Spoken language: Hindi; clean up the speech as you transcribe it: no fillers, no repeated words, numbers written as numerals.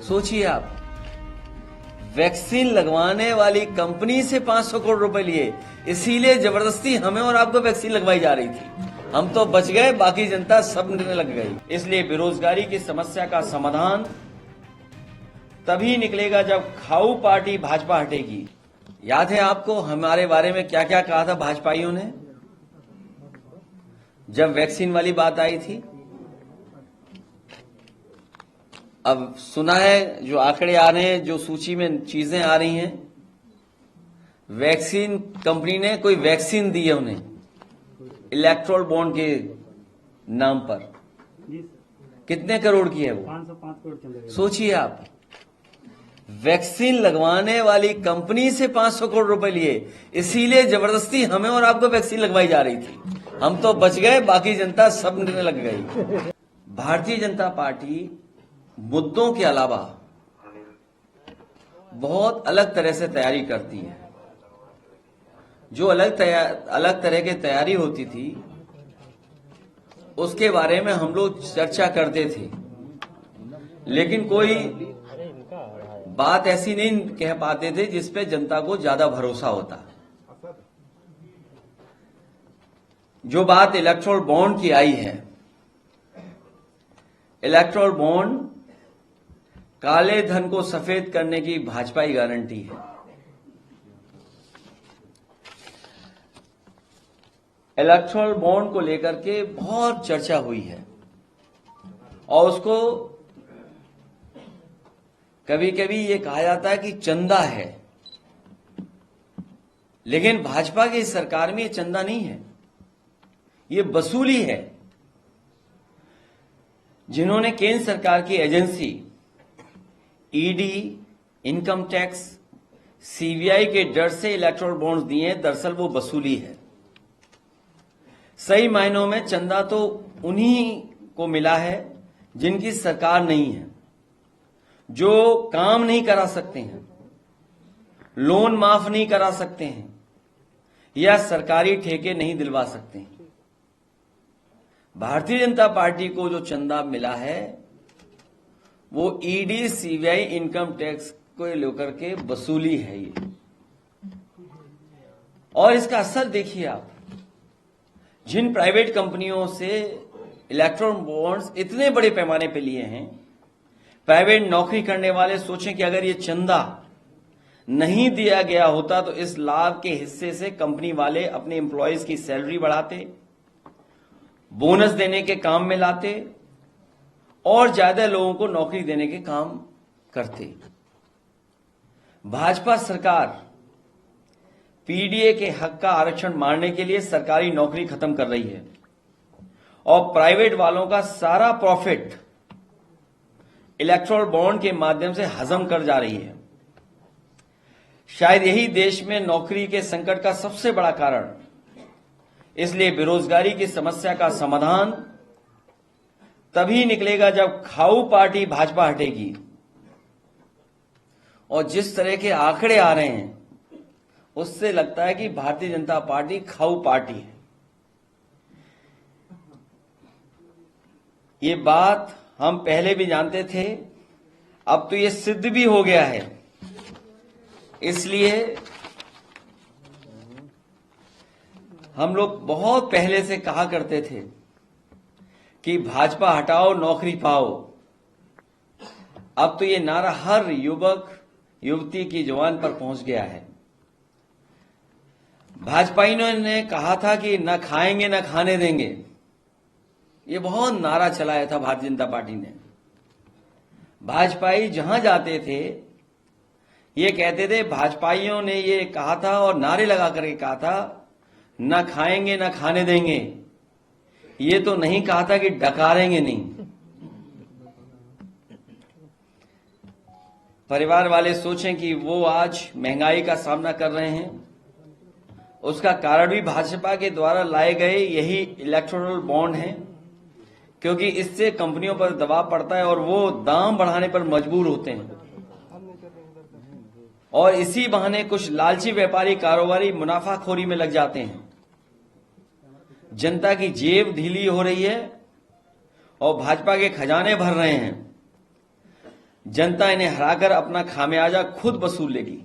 सोचिए आप, वैक्सीन लगवाने वाली कंपनी से 500 करोड़ रुपए लिए, इसीलिए जबरदस्ती हमें और आपको वैक्सीन लगवाई जा रही थी। हम तो बच गए, बाकी जनता सब लग गई। इसलिए बेरोजगारी की समस्या का समाधान तभी निकलेगा जब खाऊ पार्टी भाजपा हटेगी। याद है आपको हमारे बारे में क्या क्या कहा था भाजपाइयों ने जब वैक्सीन वाली बात आई थी? अब सुना है, जो आंकड़े आ रहे हैं, जो सूची में चीजें आ रही हैं, वैक्सीन कंपनी ने कोई वैक्सीन दी है उन्हें इलेक्ट्रोल बॉन्ड के नाम पर। कितने करोड़ की है वो? 505 करोड़ चल रही है। सोचिए आप, वैक्सीन लगवाने वाली कंपनी से 500 करोड़ रुपए लिए, इसीलिए जबरदस्ती हमें और आपको वैक्सीन लगवाई जा रही थी। हम तो बच गए, बाकी जनता सब लग गई। भारतीय जनता पार्टी मुद्दों के अलावा बहुत अलग तरह से तैयारी करती है। जो अलग तरह की तैयारी होती थी उसके बारे में हम लोग चर्चा करते थे, लेकिन कोई बात ऐसी नहीं कह पाते थे जिसपे जनता को ज्यादा भरोसा होता। जो बात इलेक्ट्रोल बॉन्ड की आई है, इलेक्ट्रोल बॉन्ड काले धन को सफेद करने की भाजपा की गारंटी है। इलेक्ट्रोल बॉन्ड को लेकर के बहुत चर्चा हुई है और उसको कभी कभी ये कहा जाता है कि चंदा है, लेकिन भाजपा की सरकार में ये चंदा नहीं है, ये वसूली है। जिन्होंने केंद्र सरकार की agency ED, income tax, CBI के डर से इलेक्ट्रोल बॉन्ड्स दिए हैं, दरअसल वो वसूली है। सही मायनों में चंदा तो उन्हीं को मिला है जिनकी सरकार नहीं है, जो काम नहीं करा सकते हैं, लोन माफ नहीं करा सकते हैं या सरकारी ठेके नहीं दिलवा सकते हैं। भारतीय जनता पार्टी को जो चंदा मिला है वो ईडी, सीबीआई, इनकम टैक्स को लेकर के वसूली है ये। और इसका असर देखिए आप, जिन प्राइवेट कंपनियों से इलेक्ट्रोल बॉन्ड्स इतने बड़े पैमाने पे लिए हैं, प्राइवेट नौकरी करने वाले सोचें कि अगर ये चंदा नहीं दिया गया होता तो इस लाभ के हिस्से से कंपनी वाले अपने एम्प्लॉयज की सैलरी बढ़ाते, बोनस देने के काम में लाते और ज्यादा लोगों को नौकरी देने के काम करते। भाजपा सरकार पीडीए के हक का आरक्षण मारने के लिए सरकारी नौकरी खत्म कर रही है और प्राइवेट वालों का सारा प्रॉफिट इलेक्ट्रोल बॉन्ड के माध्यम से हजम कर जा रही है। शायद यही देश में नौकरी के संकट का सबसे बड़ा कारण। इसलिए बेरोजगारी की समस्या का समाधान तभी निकलेगा जब खाऊ पार्टी भाजपा हटेगी। और जिस तरह के आंकड़े आ रहे हैं उससे लगता है कि भारतीय जनता पार्टी खाऊ पार्टी है। ये बात हम पहले भी जानते थे, अब तो ये सिद्ध भी हो गया है। इसलिए हम लोग बहुत पहले से कहा करते थे कि भाजपा हटाओ नौकरी पाओ। अब तो ये नारा हर युवक युवती की जुबान पर पहुंच गया है। भाजपाइयों ने कहा था कि न खाएंगे न खाने देंगे, ये बहुत नारा चलाया था भारतीय जनता पार्टी ने। भाजपाई जहां जाते थे ये कहते थे, भाजपाइयों ने ये कहा था और नारे लगा करके कहा था, न खाएंगे न खाने देंगे। ये तो नहीं कहा था कि डकारेंगे नहीं। परिवार वाले सोचें कि वो आज महंगाई का सामना कर रहे हैं, उसका कारण भी भाजपा के द्वारा लाए गए यही इलेक्टोरल बॉन्ड है, क्योंकि इससे कंपनियों पर दबाव पड़ता है और वो दाम बढ़ाने पर मजबूर होते हैं और इसी बहाने कुछ लालची व्यापारी कारोबारी मुनाफाखोरी में लग जाते हैं। जनता की जेब ढीली हो रही है और भाजपा के खजाने भर रहे हैं। जनता इन्हें हराकर अपना खामियाजा खुद वसूल लेगी।